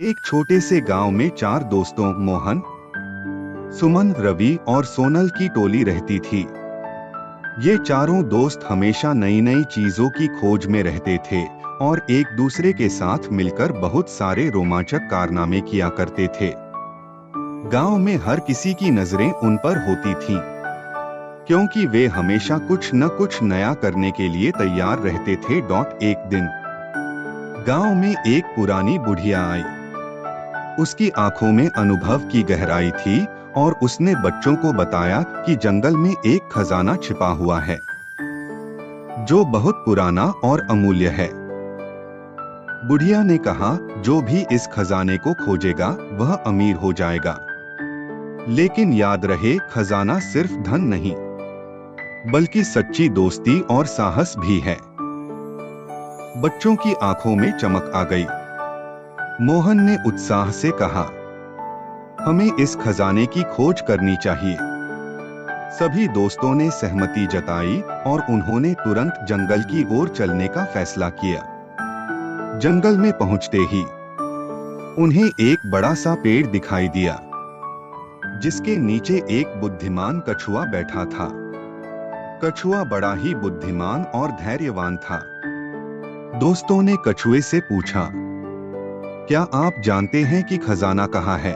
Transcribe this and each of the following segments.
एक छोटे से गांव में चार दोस्तों मोहन, सुमन, रवि और सोनल की टोली रहती थी। ये चारों दोस्त हमेशा नई नई चीजों की खोज में रहते थे और एक दूसरे के साथ मिलकर बहुत सारे रोमांचक कारनामे किया करते थे। गांव में हर किसी की नजरें उन पर होती थीं, क्योंकि वे हमेशा कुछ न कुछ नया करने के लिए तैयार रहते थे। एक दिन गांव में एक पुरानी बुढ़िया आई। उसकी आंखों में अनुभव की गहराई थी और उसने बच्चों को बताया कि जंगल में एक खजाना छिपा हुआ है जो बहुत पुराना और अमूल्य है। बुढ़िया ने कहा, जो भी इस खजाने को खोजेगा वह अमीर हो जाएगा, लेकिन याद रहे, खजाना सिर्फ धन नहीं बल्कि सच्ची दोस्ती और साहस भी है। बच्चों की आंखों में चमक आ गई। मोहन ने उत्साह से कहा, हमें इस खजाने की खोज करनी चाहिए। सभी दोस्तों ने सहमति जताई और उन्होंने तुरंत जंगल की ओर चलने का फैसला किया। जंगल में पहुंचते ही उन्हें एक बड़ा सा पेड़ दिखाई दिया, जिसके नीचे एक बुद्धिमान कछुआ बैठा था। कछुआ बड़ा ही बुद्धिमान और धैर्यवान था। दोस्तों ने कछुए से पूछा, क्या आप जानते हैं कि खजाना कहाँ है?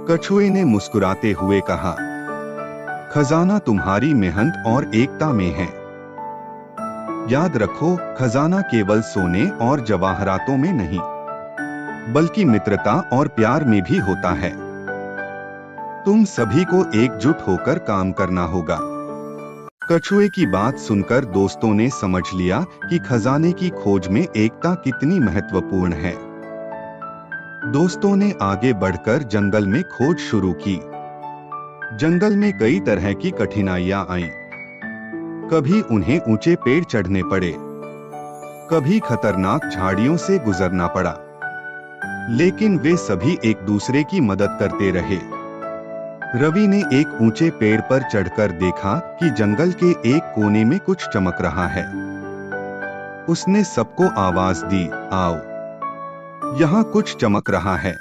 कछुए ने मुस्कुराते हुए कहा, खजाना तुम्हारी मेहनत और एकता में है। याद रखो, खजाना केवल सोने और जवाहरातों में नहीं बल्कि मित्रता और प्यार में भी होता है। तुम सभी को एकजुट होकर काम करना होगा। कछुए की बात सुनकर दोस्तों ने समझ लिया कि खजाने की खोज में एकता कितनी महत्वपूर्ण है। दोस्तों ने आगे बढ़कर जंगल में खोज शुरू की। जंगल में कई तरह की कठिनाइयां आईं। कभी उन्हें ऊंचे पेड़ चढ़ने पड़े, कभी खतरनाक झाड़ियों से गुजरना पड़ा, लेकिन वे सभी एक दूसरे की मदद करते रहे। रवि ने एक ऊंचे पेड़ पर चढ़कर देखा कि जंगल के एक कोने में कुछ चमक रहा है। उसने सबको आवाज दी, आओ, यहाँ कुछ चमक रहा है।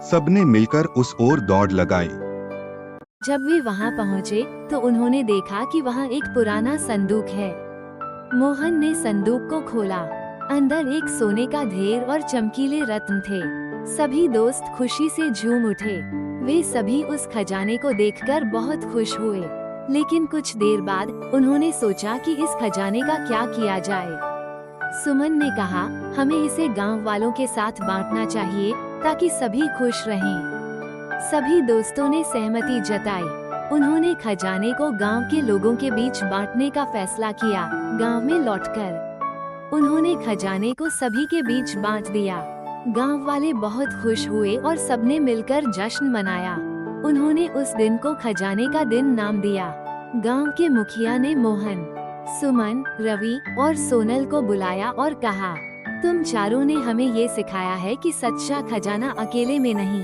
सबने मिलकर उस ओर दौड़ लगाई। जब वे वहां पहुंचे तो उन्होंने देखा कि वहां एक पुराना संदूक है। मोहन ने संदूक को खोला। अंदर एक सोने का ढेर और चमकीले रत्न थे। सभी दोस्त खुशी से झूम उठे। वे सभी उस खजाने को देखकर बहुत खुश हुए, लेकिन कुछ देर बाद उन्होंने सोचा कि इस खजाने का क्या किया जाए। सुमन ने कहा, हमें इसे गांव वालों के साथ बांटना चाहिए ताकि सभी खुश रहें। सभी दोस्तों ने सहमति जताई। उन्होंने खजाने को गांव के लोगों के बीच बांटने का फैसला किया। गांव में लौटकर उन्होंने खजाने को सभी के बीच बांट दिया। गांव वाले बहुत खुश हुए और सबने मिलकर जश्न मनाया। उन्होंने उस दिन को खजाने का दिन नाम दिया। गांव के मुखिया ने मोहन, सुमन, रवि और सोनल को बुलाया और कहा, तुम चारों ने हमें ये सिखाया है कि सच्चा खजाना अकेले में नहीं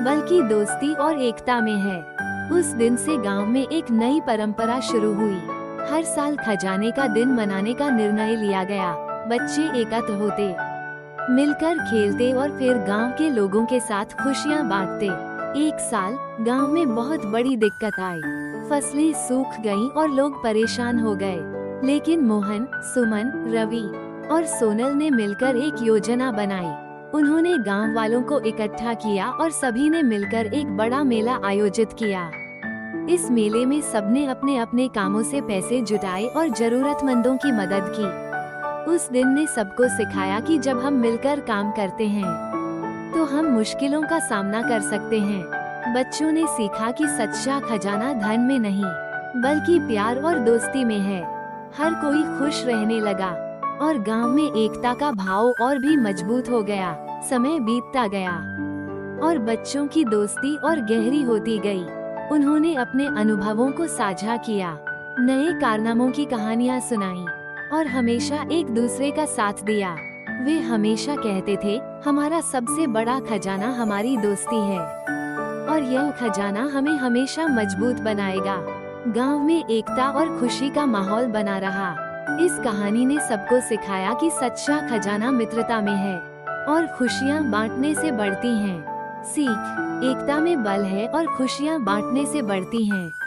बल्कि दोस्ती और एकता में है। उस दिन से गांव में एक नई परंपरा शुरू हुई। हर साल खजाने का दिन मनाने का निर्णय लिया गया। बच्चे एकत्र होते, मिलकर खेलते और फिर गांव के लोगों के साथ खुशियां बांटते। एक साल गांव में बहुत बड़ी दिक्कत आई। फसलें सूख गईं और लोग परेशान हो गए, लेकिन मोहन, सुमन, रवि और सोनल ने मिलकर एक योजना बनाई। उन्होंने गांव वालों को इकट्ठा किया और सभी ने मिलकर एक बड़ा मेला आयोजित किया। इस मेले में सबने अपने अपने कामों से पैसे जुटाए और जरूरतमंदों की मदद की। उस दिन ने सबको सिखाया कि जब हम मिलकर काम करते हैं तो हम मुश्किलों का सामना कर सकते हैं। बच्चों ने सीखा कि सच्चा खजाना धन में नहीं बल्कि प्यार और दोस्ती में है। हर कोई खुश रहने लगा और गांव में एकता का भाव और भी मजबूत हो गया। समय बीतता गया और बच्चों की दोस्ती और गहरी होती गई। उन्होंने अपने अनुभवों को साझा किया, नए कारनामों की कहानियां सुनाई और हमेशा एक दूसरे का साथ दिया। वे हमेशा कहते थे, हमारा सबसे बड़ा खजाना हमारी दोस्ती है और यह खजाना हमें हमेशा मजबूत बनाएगा। गांव में एकता और खुशी का माहौल बना रहा। इस कहानी ने सबको सिखाया कि सच्चा खजाना मित्रता में है। और खुशियाँ बांटने से बढ़ती हैं। सीख, एकता में बल है और खुशियाँ बांटने से बढ़ती हैं।